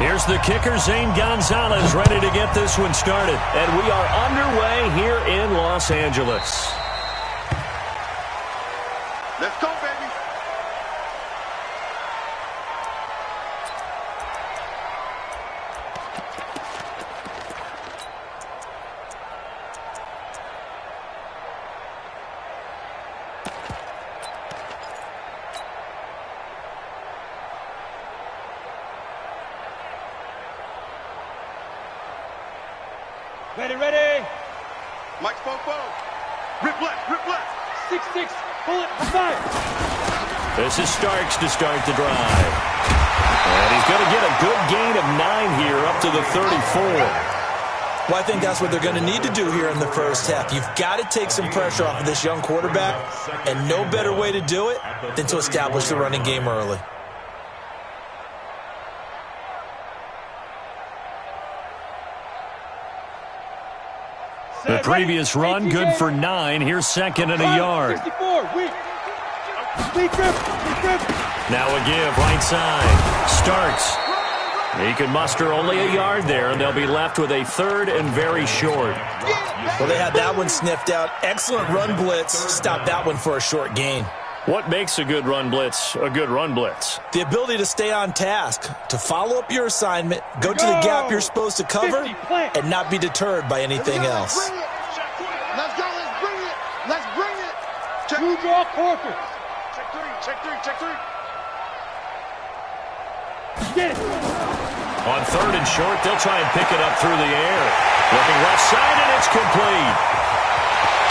Here's the kicker, Zane Gonzalez, ready to get this one started. And we are underway here in Los Angeles. Let's go, baby. Ready. Mike Fofo. Rip left. 6-6, pull it, fire. This is Starks to start the drive. And he's going to get a good gain of 9 here up to the 34. Well, I think that's what they're going to need to do here in the first half. You've got to take some pressure off of this young quarterback, and no better way to do it than to establish the running game early. The previous run, good for 9. Here's second and a yard. 64, weak. Now a give, right side. Starks. He can muster only a yard there, and they'll be left with a third and very short. Well, they had that one sniffed out. Excellent run blitz. Stop that one for a short gain. What makes a good run blitz a good run blitz? The ability to stay on task, to follow up your assignment, go to the gap you're supposed to cover, and not be deterred by anything else. Let's go, let's bring it. Two draw quarter. Check three. Get it. On third and short, they'll try and pick it up through the air. Looking left side, and it's complete.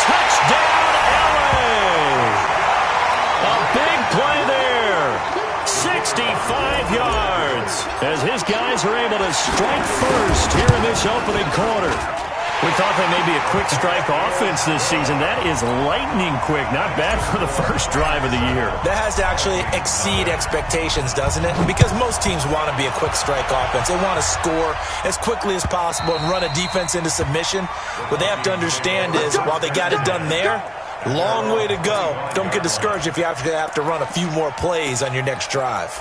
Touchdown, LA! A big play there. 65 yards as his guys are able to strike first here in this opening quarter. We thought they may be a quick strike offense this season. That is lightning quick. Not bad for the first drive of the year. That has to actually exceed expectations, doesn't it? Because most teams want to be a quick strike offense. They want to score as quickly as possible and run a defense into submission. What they have to understand is, while they got it done there, long way to go. Don't get discouraged if you have to run a few more plays on your next drive.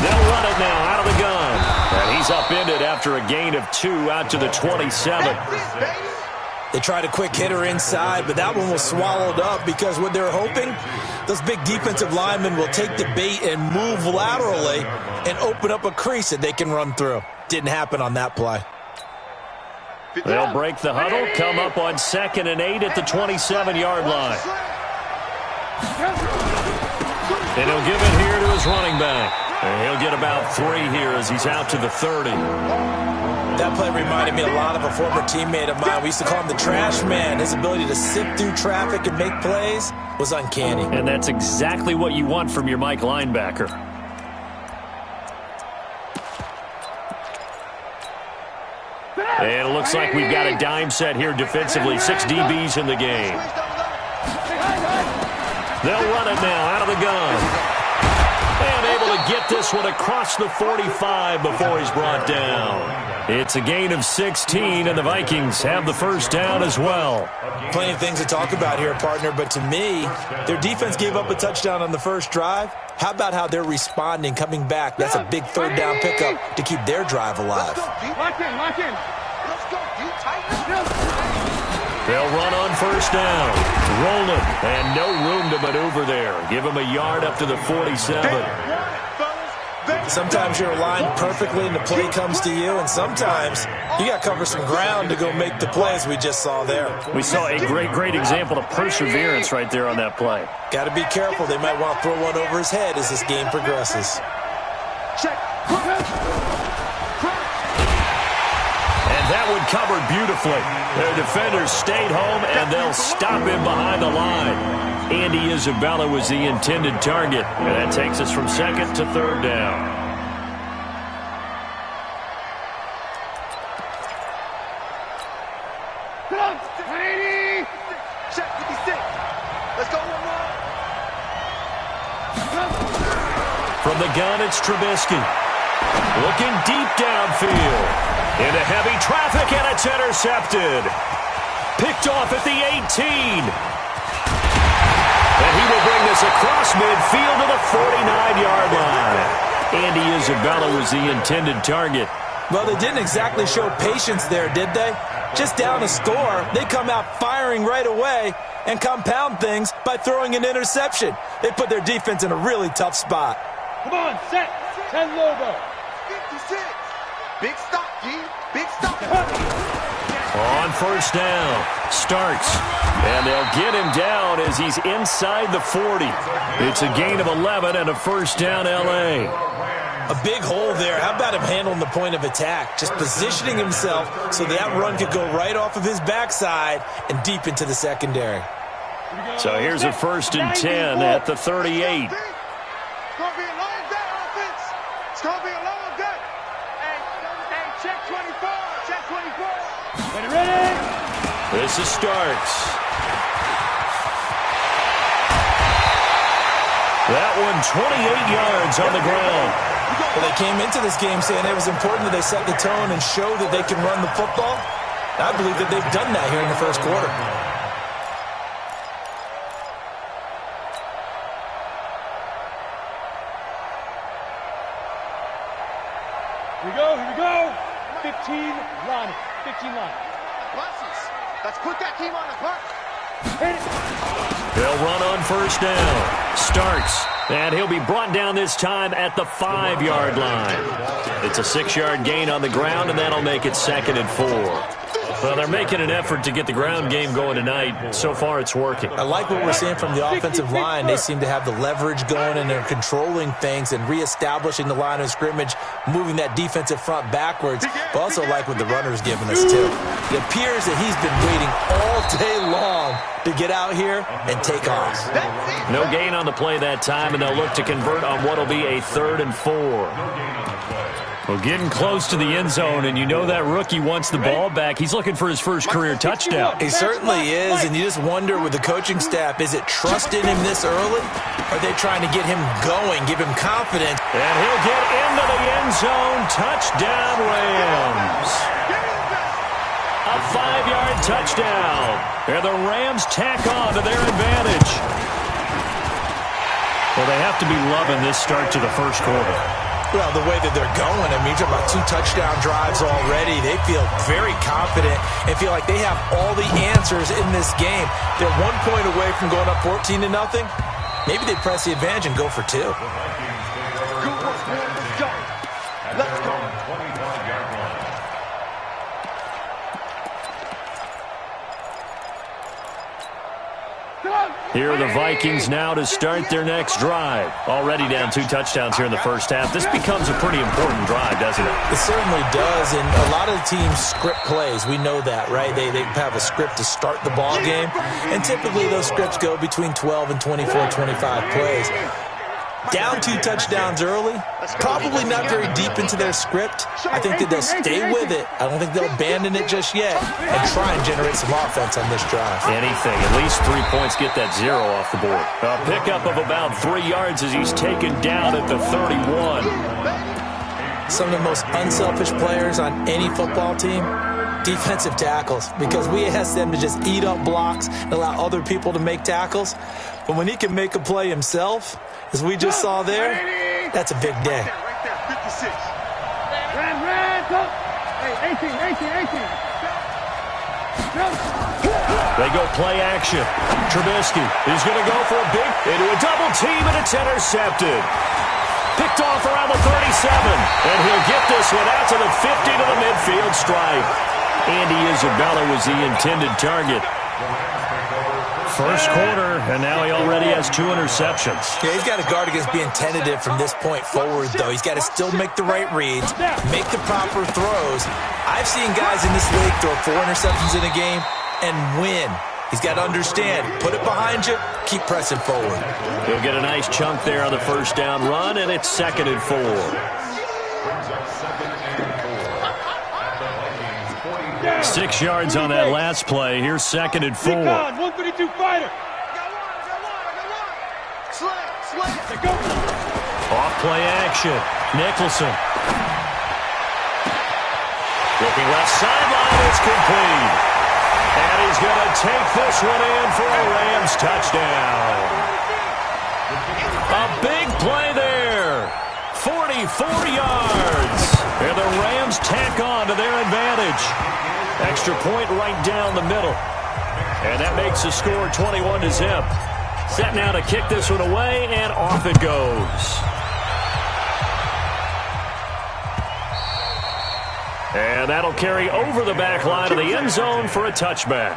They'll run it now out of the gun. And he's upended after a gain of 2 out to the 27. They tried a quick hitter inside, but that one was swallowed up because what they're hoping, those big defensive linemen will take the bait and move laterally and open up a crease that they can run through. Didn't happen on that play. They'll break the huddle, come up on 2nd and 8 at the 27-yard line. And he'll give it here to his running back. And he'll get about 3 here as he's out to the 30. That play reminded me a lot of a former teammate of mine. We used to call him the trash man. His ability to sift through traffic and make plays was uncanny. And that's exactly what you want from your Mike linebacker. And it looks like we've got a dime set here defensively. 6 DBs in the game. They'll run it now out of the gun. And able to get this one across the 45 before he's brought down. It's a gain of 16, and the Vikings have the first down as well. Plenty of things to talk about here, partner, but to me, their defense gave up a touchdown on the first drive. How about how they're responding, coming back? That's a big third down pickup to keep their drive alive. Lock in. Let's go, deep, tight. They'll run on first down. Rolling, and no room to maneuver there. Give him a yard up to the 47. Sometimes you're aligned perfectly and the play comes to you, and sometimes you got to cover some ground to go make the plays we just saw there. We saw a great example of perseverance right there on that play. Got to be careful. They might want to throw one over his head as this game progresses. Check. And that one covered beautifully. Their defenders stayed home, and they'll stop him behind the line. Andy Isabella was the intended target. And that takes us from 2nd to 3rd down. From the gun, it's Trubisky. Looking deep downfield. Into heavy traffic, and it's intercepted. Picked off at the 18. And he will bring this across midfield to the 49-yard line. Andy Isabella was the intended target. Well, they didn't exactly show patience there, did they? Just down a score, they come out firing right away and compound things by throwing an interception. They put their defense in a really tough spot. Come on, set. 10 logo. 56. Big stop, G. Big stop. On first down, Starks. And they'll get him down as he's inside the 40. It's a gain of 11 and a first down, L.A. A big hole there. How about him handling the point of attack? Just positioning himself so that run could go right off of his backside and deep into the secondary. So here's a first and 10 at the 38. It's going to be a long day, offense. It's going to be a long day. Hey, check 24. Check 24. Ready? This is Starks. That one 28 yards on the ground. Well, they came into this game saying it was important that they set the tone and show that they can run the football. I believe that they've done that here in the first quarter. Here we go. 15 line. 15 line. Buses. Let's put that team on the clock. Hit it. They'll run on first down. Starks. And he'll be brought down this time at the 5-yard line. It's a 6-yard gain on the ground, and that'll make it 2nd and 4. Well, they're making an effort to get the ground game going tonight. So far, it's working. I like what we're seeing from the offensive line. They seem to have the leverage going, and they're controlling things and reestablishing the line of scrimmage, moving that defensive front backwards. But also like what the runner's giving us, too. It appears that he's been waiting all day long to get out here and take off. No gain on the play that time, and they'll look to convert on what will be a 3rd and 4. Well, getting close to the end zone, and you know that rookie wants the ball back. He's looking for his first career touchdown. He certainly is, and you just wonder with the coaching staff, is it trust in him this early? Or are they trying to get him going, give him confidence? And he'll get into the end zone. Touchdown, Rams. A 5-yard touchdown. And the Rams tack on to their advantage. Well, they have to be loving this start to the first quarter. Well, the way that they're going, I mean, you're talking about 2 touchdown drives already. They feel very confident and feel like they have all the answers in this game. They're 1 point away from going up 14-0. Maybe they press the advantage and go for 2. Good work, man. Let's go. Let's go. Here are the Vikings now to start their next drive. Already down 2 touchdowns here in the first half. This becomes a pretty important drive, doesn't it? It certainly does, and a lot of the teams script plays. We know that, right? They have a script to start the ball game, and typically those scripts go between 12 and 24, 25 plays. Down 2 touchdowns early, probably not very deep into their script. I think that they'll stay with it. I don't think they'll abandon it just yet and try and generate some offense on this drive. Anything. At least 3 points, get that 0 off the board. A pickup of about 3 yards as he's taken down at the 31. Some of the most unselfish players on any football team, defensive tackles, because we ask them to just eat up blocks and allow other people to make tackles. But when he can make a play himself, as we just saw there, that's a big day. Right there, 56. Ran, go. Hey, 18. They go play action. Trubisky is going to go for a big into a double team, and it's intercepted. Picked off around the 37, and he'll get this one out to the 50 to the midfield stripe. Andy Isabella was the intended target. First quarter, and now he already has 2 interceptions. Yeah, he's got to guard against being tentative from this point forward, though. He's got to still make the right reads, make the proper throws. I've seen guys in this league throw 4 interceptions in a game and win. He's got to understand, put it behind you, keep pressing forward. He'll get a nice chunk there on the first down run, and it's 2nd and 4. 6 yards on that last play. Here's 2nd and 4. 132 fighter. I got one. Slam. Let go. Off play action. Nicholson. Looking left sideline. It's complete. And he's going to take this one in for a Rams touchdown. A big play there. 44 yards. And the Rams tack on to their advantage. Extra point right down the middle. And that makes the score 21-0. Set now to kick this one away, and off it goes. And that'll carry over the back line of the end zone for a touchback.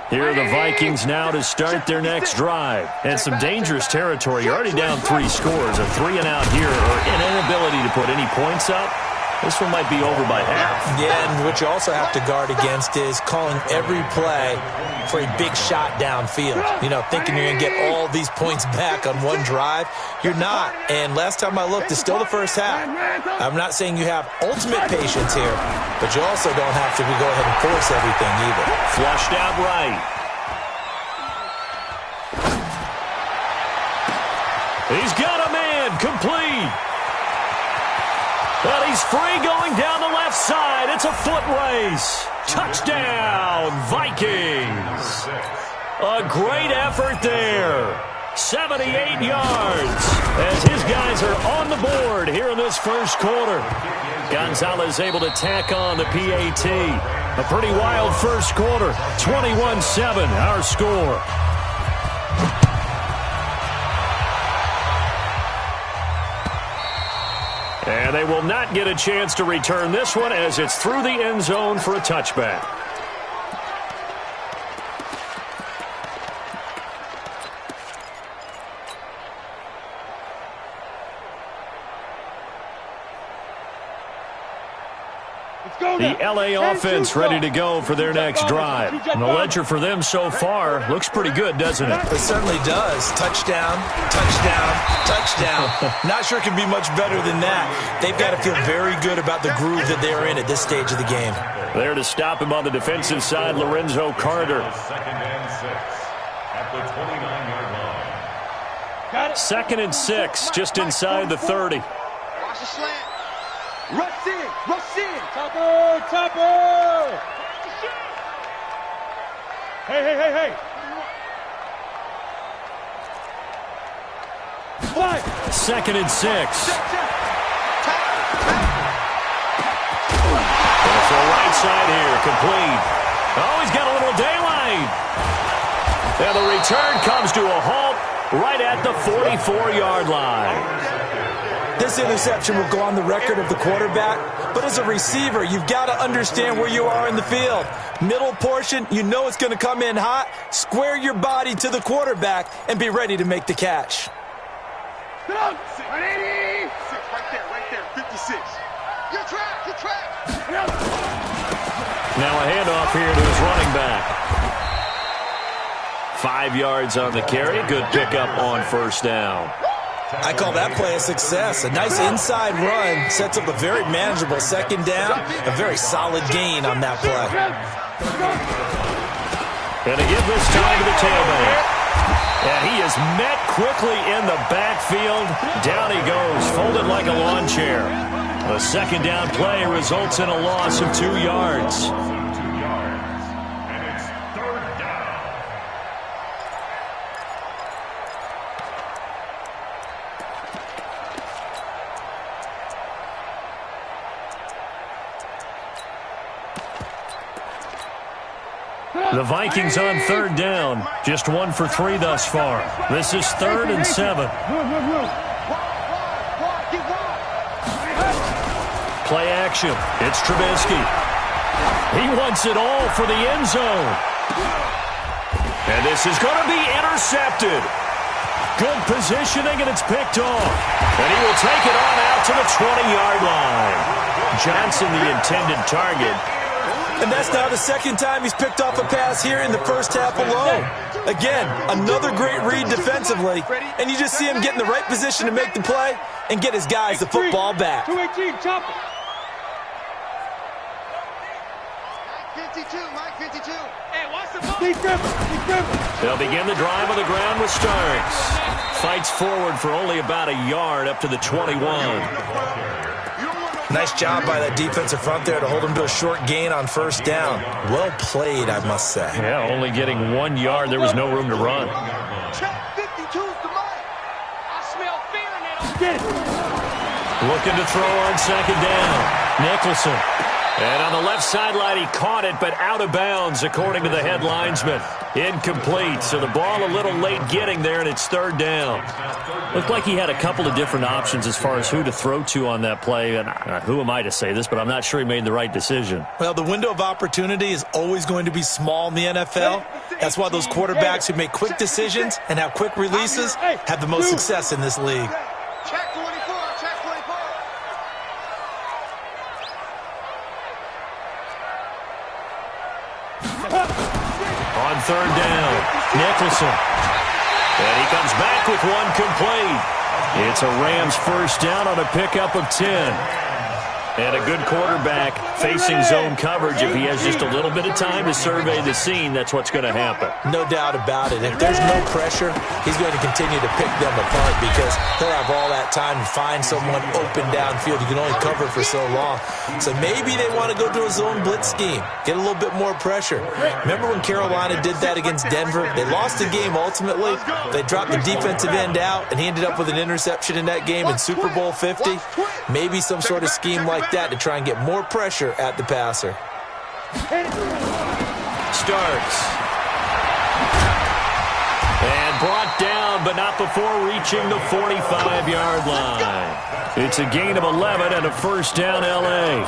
Here are the Vikings now to start their next drive. And some dangerous territory. You're already down 3 scores. A 3-and-out here, or an inability to put any points up. This one might be over by half. Yeah, and what you also have to guard against is calling every play for a big shot downfield. You know, thinking you're going to get all these points back on one drive. You're not. And last time I looked, it's still the first half. I'm not saying you have ultimate patience here, but you also don't have to go ahead and force everything either. Flushed out right. He's got a man, complete. But he's free going down the left side. It's a foot race. Touchdown, Vikings. A great effort there. 78 yards as his guys are on the board here in this first quarter. Gonzalez able to tack on the PAT. A pretty wild first quarter. 21-7, our score. And they will not get a chance to return this one as it's through the end zone for a touchback. The LA offense ready to go for their next drive. And the ledger for them so far looks pretty good, doesn't it? It certainly does. Touchdown, touchdown, touchdown. Not sure it can be much better than that. They've got to feel very good about the groove that they're in at this stage of the game. There to stop him on the defensive side, Lorenzo Carter. Second and 6, just inside the 30. Watch the slant. Rush in. Rush in. Topper, Topper. Hey. Five. Second and 6. It's the right side here, complete. Oh, he's got a little daylight. And the return comes to a halt right at the 44-yard line. This interception will go on the record of the quarterback, but as a receiver, you've got to understand where you are in the field. Middle portion, you know it's going to come in hot. Square your body to the quarterback and be ready to make the catch. 180. Right there, 56. Your track. Now a handoff here to his running back. 5 yards on the carry. Good pickup on first down. I call that play a success. A nice inside run sets up a very manageable second down. A very solid gain on that play. Going to give this time to the tailback. And he is met quickly in the backfield. Down he goes, folded like a lawn chair. A second down play results in a loss of 2 yards. The Vikings on third down. Just 1 for 3 thus far. This is 3rd and 7. Play action. It's Trubisky. He wants it all for the end zone. And this is going to be intercepted. Good positioning, and it's picked off. And he will take it on out to the 20-yard line. Johnson, the intended target. And that's now the second time he's picked off a pass here in the first half alone. Again, another great read defensively, and you just see him get in the right position to make the play and get his guys the football back. 218, chopper. 52, Mike 52. Hey, what's the ball? Be careful. They'll begin the drive on the ground with Starks. Fights forward for only about a yard up to the 21. Nice job by that defensive front there to hold him to a short gain on first down. Well played, I must say. Yeah, only getting 1 yard. There was no room to run. Check 52's the Mike. I smell fear in it. Get it. Looking to throw on second down. Nicholson. And on the left sideline, he caught it, but out of bounds, according to the head linesman. Incomplete, so the ball a little late getting there, and it's third down. Looked like he had a couple of different options as far as who to throw to on that play. And who am I to say this, but I'm not sure he made the right decision. Well, the window of opportunity is always going to be small in the NFL. That's why those quarterbacks who make quick decisions and have quick releases have the most success in this league. Check 24, check 24. On third down, Nicholson. And he comes back with one complete. It's a Rams first down on a pickup of 10. And a good quarterback facing zone coverage. If he has just a little bit of time to survey the scene, that's what's going to happen. No doubt about it. If there's no pressure, he's going to continue to pick them apart because he'll have all that time to find someone open downfield. You can only cover for so long. So maybe they want to go to a zone blitz scheme, get a little bit more pressure. Remember when Carolina did that against Denver? They lost the game ultimately. They dropped the defensive end out, and he ended up with an interception in that game in Super Bowl 50. Maybe some sort of scheme like that to try and get more pressure at the passer. Starks. And brought down, but not before reaching the 45-yard line. It's a gain of 11 and a first down, L.A.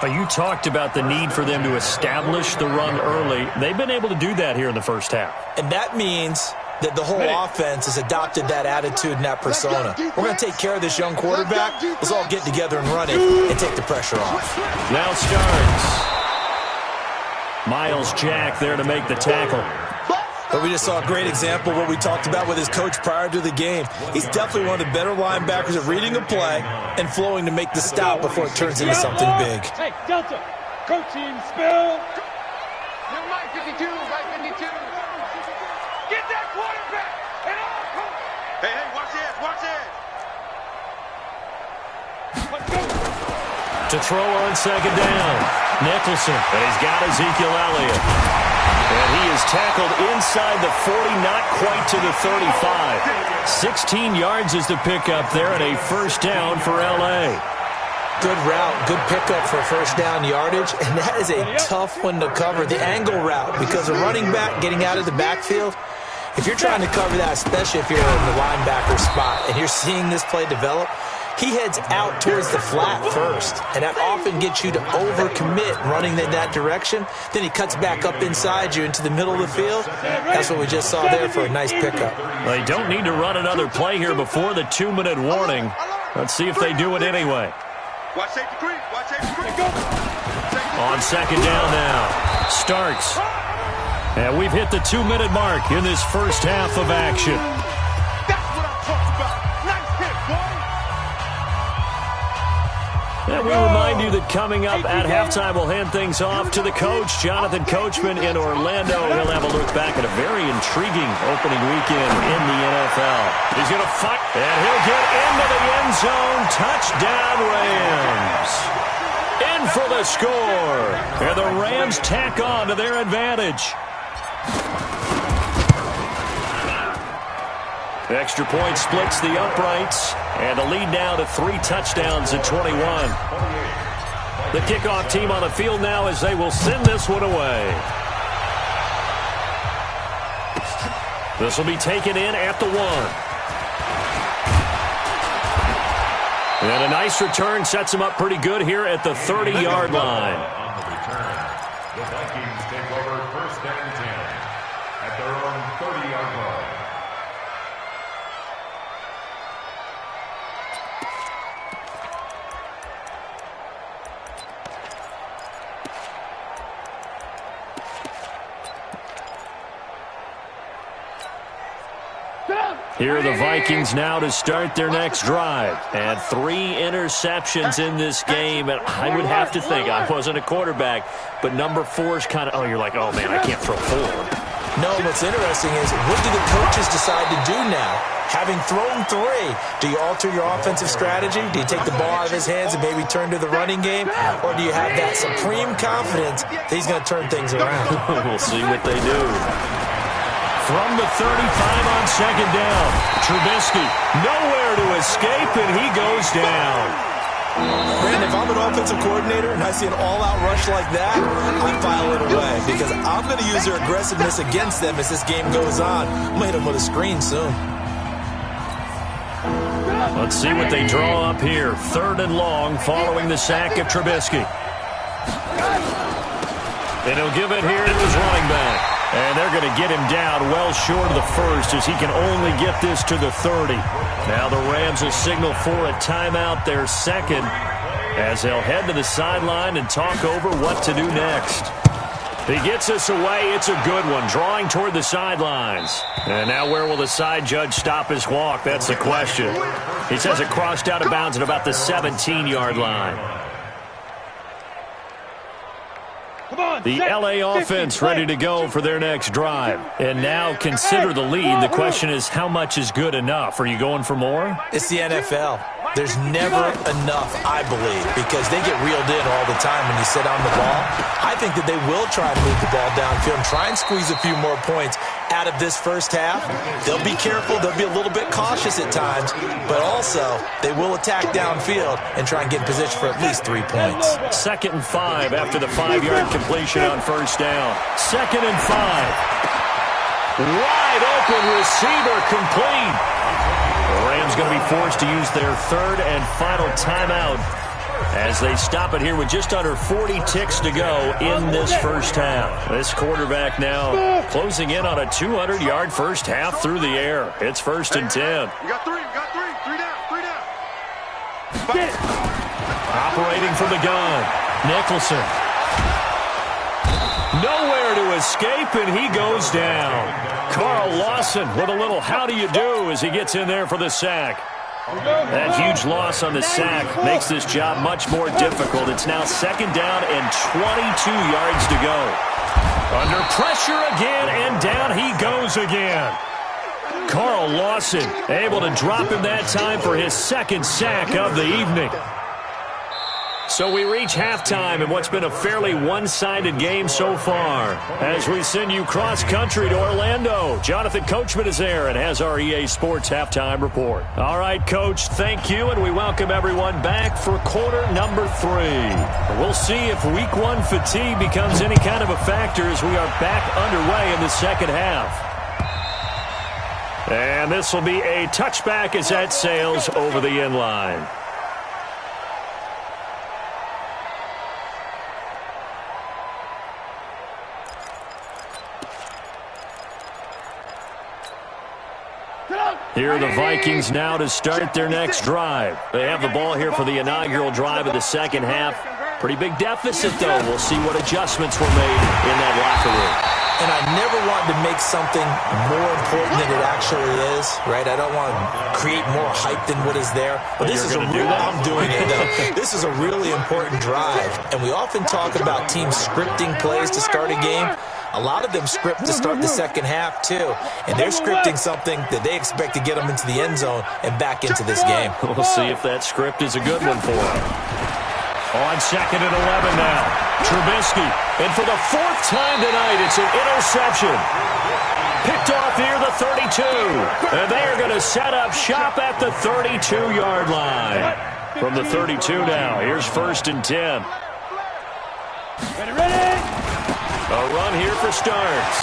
You talked about the need for them to establish the run early. They've been able to do that here in the first half. And that means that the whole offense has adopted that attitude and that persona. We're going to take care of this young quarterback. Let's all get together and run it and take the pressure off. Now Starks. Miles Jack there to make the tackle. But we just saw a great example of what we talked about with his coach prior to the game. He's definitely one of the better linebackers at reading a play and flowing to make the stop before it turns into something big. Hey, Delta. Coaching spill. You're Mike 52, Mike 52. Get that quarterback. And all. Hey, watch this, watch this. Let's go. To throw on second down. Nicholson. And he's got Ezekiel Elliott. And he is tackled inside the 40, not quite to the 35. 16 yards is the pickup there and a first down for L.A. Good route, good pickup for first down yardage, and that is a tough one to cover, the angle route, because a running back getting out of the backfield, if you're trying to cover that, especially if you're in the linebacker spot and you're seeing this play develop, he heads out towards the flat first, and that often gets you to overcommit running in that direction. Then he cuts back up inside you into the middle of the field. That's what we just saw there for a nice pickup. They don't need to run another play here before the 2-minute warning. Let's see if they do it anyway. Watch safety creep, watch safety creep. On second down now, Starks. And we've hit the 2-minute mark in this first half of action. That's what I'm talking about. Nice hit, boy. And we remind you that coming up at halftime, we'll hand things off to the coach, Jonathan Coachman in Orlando. He'll have a look back at a very intriguing opening weekend in the NFL. He's going to fight, and he'll get into the end zone. Touchdown, Rams. In for the score. And the Rams tack on to their advantage. Extra point splits the uprights, and the lead now to 3 touchdowns at 21. The kickoff team on the field now as they will send this one away. This will be taken in at the 1. And a nice return sets him up pretty good here at the 30-yard line. On the return, the Vikings take over first and 10 at their own 30-yard line. Get up. Here are the Vikings now to start their next drive. And 3 interceptions in this game. And I would have to think, I wasn't a quarterback, but number 4 is kind of, you're like, oh, man, I can't throw 4. No, what's interesting is, what do the coaches decide to do now? Having thrown 3, do you alter your offensive strategy? Do you take the ball out of his hands and maybe turn to the running game? Or do you have that supreme confidence that he's going to turn things around? We'll see what they do. From the 35 on second down, Trubisky nowhere to escape, and he goes down. Man, if I'm an offensive coordinator and I see an all-out rush like that, I file it away because I'm going to use their aggressiveness against them as this game goes on. I'm going to hit them with a screen soon. Let's see what they draw up here. 3rd and long following the sack of Trubisky. And he'll give it here to his running back. And they're going to get him down well short of the first as he can only get this to the 30. Now the Rams will signal for a timeout, their second, as they'll head to the sideline and talk over what to do next. He gets us away. It's a good one, drawing toward the sidelines. And now where will the side judge stop his walk? That's the question. He says it crossed out of bounds at about the 17-yard line. The LA offense ready to go for their next drive. And now consider the lead. The question is, how much is good enough? Are you going for more? It's the NFL. There's never enough, I believe, because they get reeled in all the time when you sit on the ball. I think that they will try and move the ball downfield and try and squeeze a few more points out of this first half. They'll be careful. They'll be a little bit cautious at times, but also they will attack downfield and try and get in position for at least 3 points. 2nd and 5 after the 5-yard completion on first down. 2nd and 5. Wide open receiver complete. The Rams going to be forced to use their 3rd and final timeout as they stop it here with just under 40 ticks to go in this first half. This quarterback now closing in on a 200-yard first half through the air. It's 1st and 10. You got 3, 3 down. Get it. Operating from the gun, Nicholson. Nowhere to escape, and he goes down. Carl Lawson with a little how do you do as he gets in there for the sack. That huge loss on the sack makes this job much more difficult. It's now 2nd down and 22 yards to go. Under pressure again, and down he goes again. Carl Lawson able to drop him that time for his 2nd sack of the evening. So we reach halftime in what's been a fairly one-sided game so far. As we send you cross-country to Orlando, Jonathan Coachman is there and has our EA Sports halftime report. All right, Coach, thank you, and we welcome everyone back for quarter number 3. We'll see if Week 1 fatigue becomes any kind of a factor as we are back underway in the second half. And this will be a touchback as that sails over the end line. Here are the Vikings now to start their next drive. They have the ball here for the inaugural drive of the second half. Pretty big deficit, though. We'll see what adjustments were made in that locker room. And I never want to make something more important than it actually is, right? I don't want to create more hype than what is there. But this is I'm doing it, though. This is a really important drive. And we often talk about teams scripting plays to start a game. A lot of them script to start the second half, too. And they're scripting something that they expect to get them into the end zone and back into this game. We'll see if that script is a good one for them. On 2nd and 11 now. Trubisky. And for the 4th time tonight, it's an interception. Picked off here the 32. And they are going to set up shop at the 32-yard line. From the 32 now, here's 1st and 10. Ready? A run here for starts.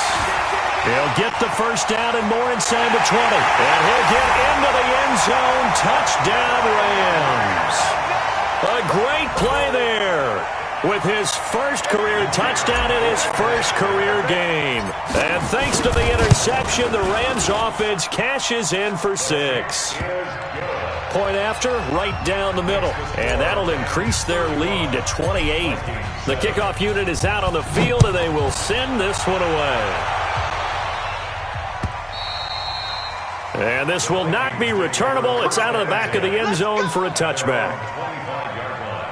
He'll get the first down and more inside the 20. And he'll get into the end zone. Touchdown, Rams. A great play there with his first career touchdown in his first career game. And thanks to the interception, the Rams offense cashes in for 6. Point after, right down the middle. And that'll increase their lead to 28. The kickoff unit is out on the field, and they will send this one away. And this will not be returnable. It's out of the back of the end zone for a touchback. 25-yard line.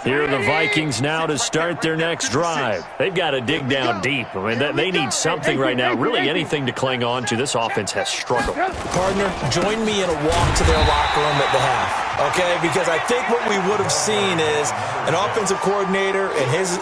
Here are the Vikings now to start their next drive. They've got to dig down deep. I mean, they need something right now, really anything to cling on to. This offense has struggled. Partner, join me in a walk to their locker room at the half, okay? Because I think what we would have seen is an offensive coordinator and his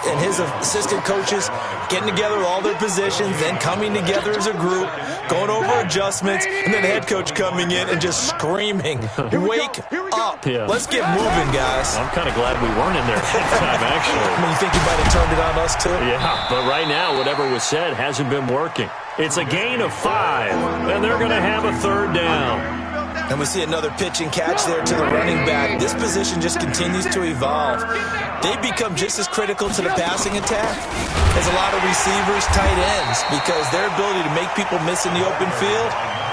assistant coaches getting together with all their positions, then coming together as a group, going over adjustments, and then the head coach coming in and just screaming, "Wake up. Yeah. Let's get moving, guys." I'm kind of glad we weren't in there at that time, actually. I mean, you think you might have turned it on us, too? Yeah, but right now, whatever was said hasn't been working. It's a gain of 5, and they're going to have a third down. And we see another pitch and catch there to the running back. This position just continues to evolve. They become just as critical to the passing attack as a lot of receivers, tight ends, because their ability to make people miss in the open field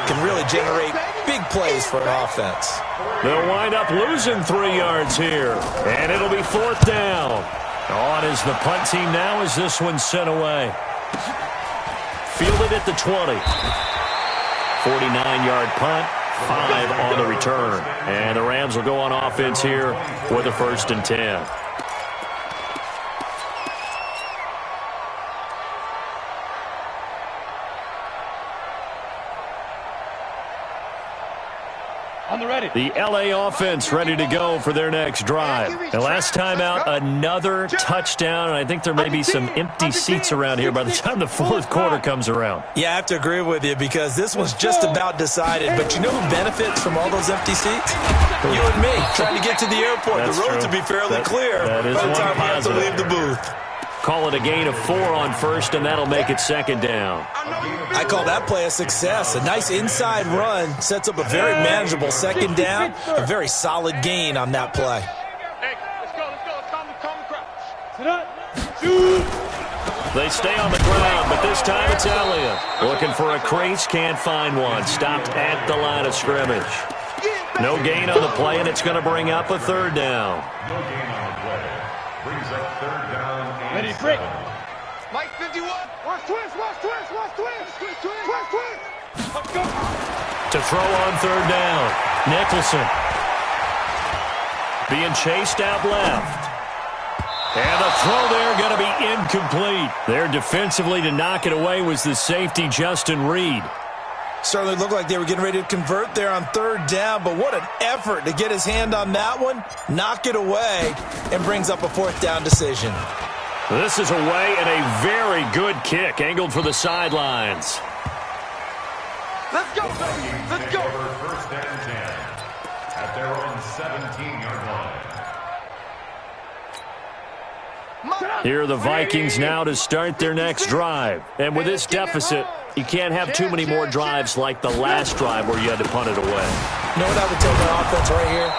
can really generate big plays for an offense. They'll wind up losing 3 yards here, and it'll be 4th down. On is the punt team now as this one's sent away. Fielded at the 20. 49-yard punt, 5 on the return. And the Rams will go on offense here with a 1st and 10. On the ready. The LA offense ready to go for their next drive. And last time out, another touchdown. And I think there may be some empty seats around here by the time the 4th quarter comes around. Yeah, I have to agree with you because this one's just about decided. But you know who benefits from all those empty seats? You and me, trying to get to the airport. That's the roads true. will be fairly clear that is by the one time we have to positive. leave the booth. Call it a gain of 4 on 1st, and that'll make it 2nd down. I call that play a success. A nice inside run sets up a very manageable 2nd down. A very solid gain on that play. Hey, let's go. Let's calm the crowd. Sit up. Shoot. They stay on the ground, but this time it's Elliott. Looking for a crease, can't find one. Stopped at the line of scrimmage. No gain on the play, and it's going to bring up a 3rd down. No gain on the play. Brings up 3rd down and Ready, break. 7. Mike 51. Watch twist. Let's go. To throw on 3rd down, Nicholson. Being chased out left. And the throw there going to be incomplete. There defensively to knock it away was the safety, Justin Reed. Certainly looked like they were getting ready to convert there on 3rd down, but what an effort to get his hand on that one, knock it away, and brings up a 4th down decision. This is away and a very good kick, angled for the sidelines. Let's go, baby. Let's Take go. over 1st and 10 at their own 17-yard line. Here are the Vikings now to start their next drive. And with this deficit, you can't have too many more drives like the last drive where you had to punt it away. You know what I would tell my offense right here?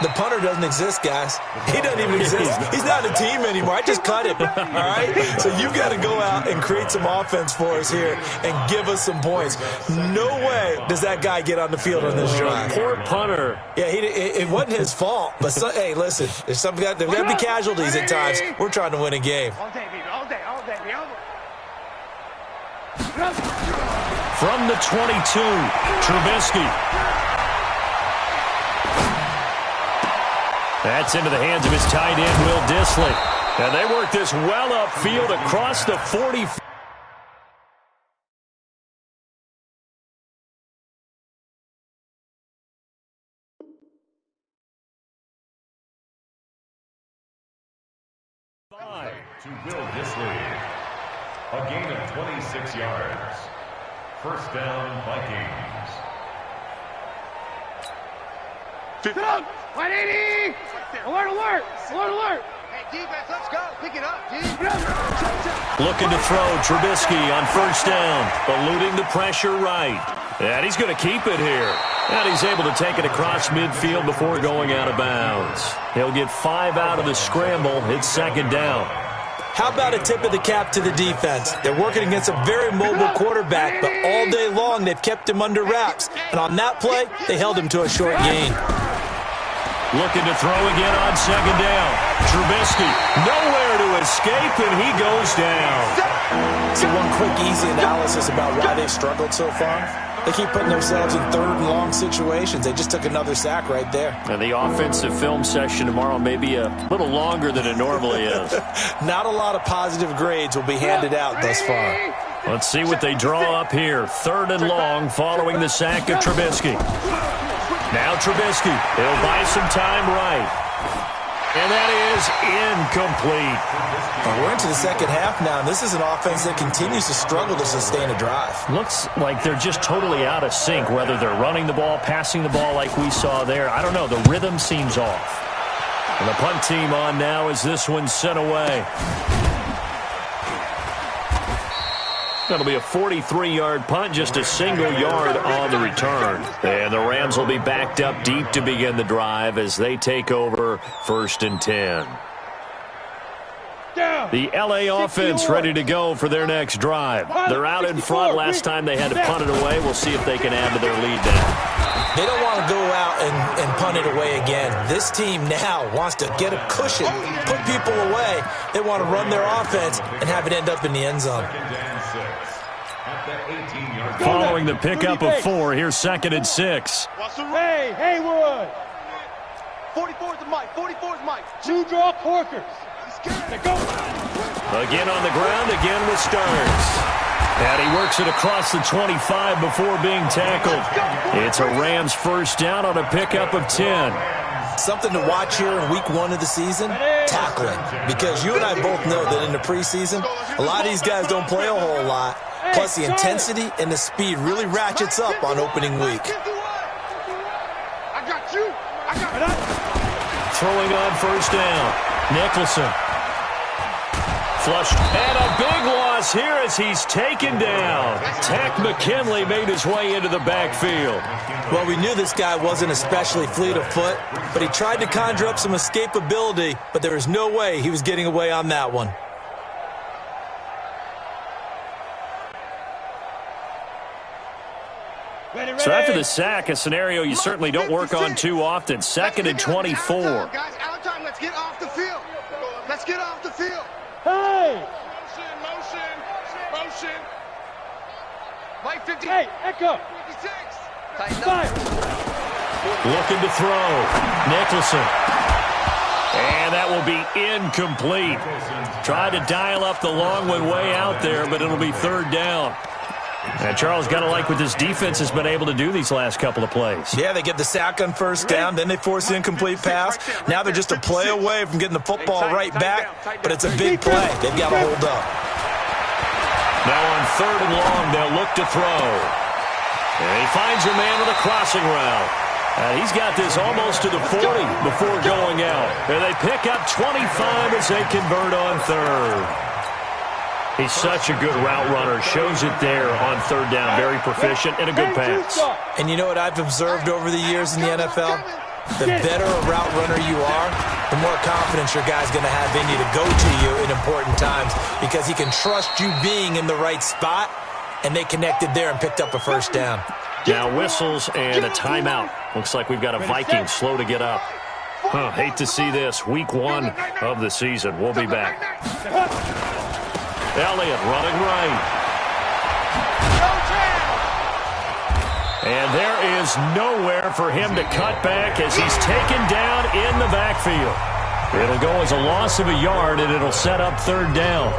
The punter doesn't exist, guys. He doesn't even exist. He's not a team anymore. I just cut him, all right? So you've got to go out and create some offense for us here and give us some points. No way does that guy get on the field on this drive. Poor punter. Yeah, it wasn't his fault. But, hey, listen, there's got to be casualties at times. We're trying to win a game. All day, baby. All day. From the 22, Trubisky. That's into the hands of his tight end, Will Dissly. And they work this well upfield across the 40. To Will Dissly. A gain of 26 yards. 1st down, Vikings. Sit up. 180. Alert. Hey, defense, let's go. Pick it up, D. Looking to throw, Trubisky on 1st down, eluding the pressure right. And he's going to keep it here. And he's able to take it across midfield before going out of bounds. He'll get 5 out of the scramble. It's 2nd down. How about a tip of the cap to the defense? They're working against a very mobile quarterback, but all day long they've kept him under wraps. And on that play, they held him to a short gain. Looking to throw again on second down. Trubisky, nowhere to escape, and he goes down. So one quick, easy analysis about why they've struggled so far. They keep putting themselves in third and long situations. They just took another sack right there. And the offensive film session tomorrow may be a little longer than it normally is. Not a lot of positive grades will be handed out thus far. Let's see what they draw up here. Third and long following the sack of Trubisky. Now Trubisky. He'll buy some time right. And that is incomplete. Well, we're into the second half now, and this is an offense that continues to struggle to sustain a drive. Looks like they're just totally out of sync, whether they're running the ball, passing the ball like we saw there. I don't know. The rhythm seems off. And the punt team on now as this one's sent away. That'll be a 43-yard punt, just a single yard on the return. And the Rams will be backed up deep to begin the drive as they take over 1st and 10. The LA offense ready to go for their next drive. They're out in front. Last time they had to punt it away. We'll see if they can add to their lead now. They don't want to go out and punt it away again. This team now wants to get a cushion, put people away. They want to run their offense and have it end up in the end zone. Following the pickup of 4, here's 2nd and 6. Hey, Haywood. 44's the mic. 44's Mike. 2 draw corkers. Let's go. Again on the ground, again with Starks. And he works it across the 25 before being tackled. It's a Rams first down on a pickup of 10. Something to watch here in week 1 of the season, tackling. Because you and I both know that in the preseason, a lot of these guys don't play a whole lot. Plus, the intensity and the speed really ratchets up on opening week. I got you. I got you. Throwing on first down. Nicholson. Flush. And a big loss here as he's taken down. Tack McKinley made his way into the backfield. Well, we knew this guy wasn't especially fleet of foot, but he tried to conjure up some escapability, but there was no way he was getting away on that one. So after the sack, a scenario you certainly don't work on too often. 2nd and 24. Guys, out of time. Let's get off the field. Let's get off the field. Hey! Motion. Mike 50. Hey, Echo! 56. Fire! Looking to throw. Nicholson. And that will be incomplete. Tried to dial up the long one way out there, but it'll be 3rd down. And Charles, got to like what this defense has been able to do these last couple of plays. Yeah, they get the sack on first down, then they force the incomplete pass. Now they're just a play away from getting the football right back, but it's a big play. They've got to hold up. Now on 3rd and long, they'll look to throw. And he finds a man with a crossing route. And he's got this almost to the 40 before going out. And they pick up 25 as they convert on 3rd. He's such a good route runner. Shows it there on 3rd down. Very proficient and a good pass. And you know what I've observed over the years in the NFL? The better a route runner you are, the more confidence your guy's going to have in you to go to you in important times because he can trust you being in the right spot, and they connected there and picked up a first down. Now whistles and a timeout. Looks like we've got a Viking slow to get up. Hate to see this. Week 1 of the season. We'll be back. Elliott running right. And there is nowhere for him to cut back as he's taken down in the backfield. It'll go as a loss of a yard, and it'll set up 3rd down.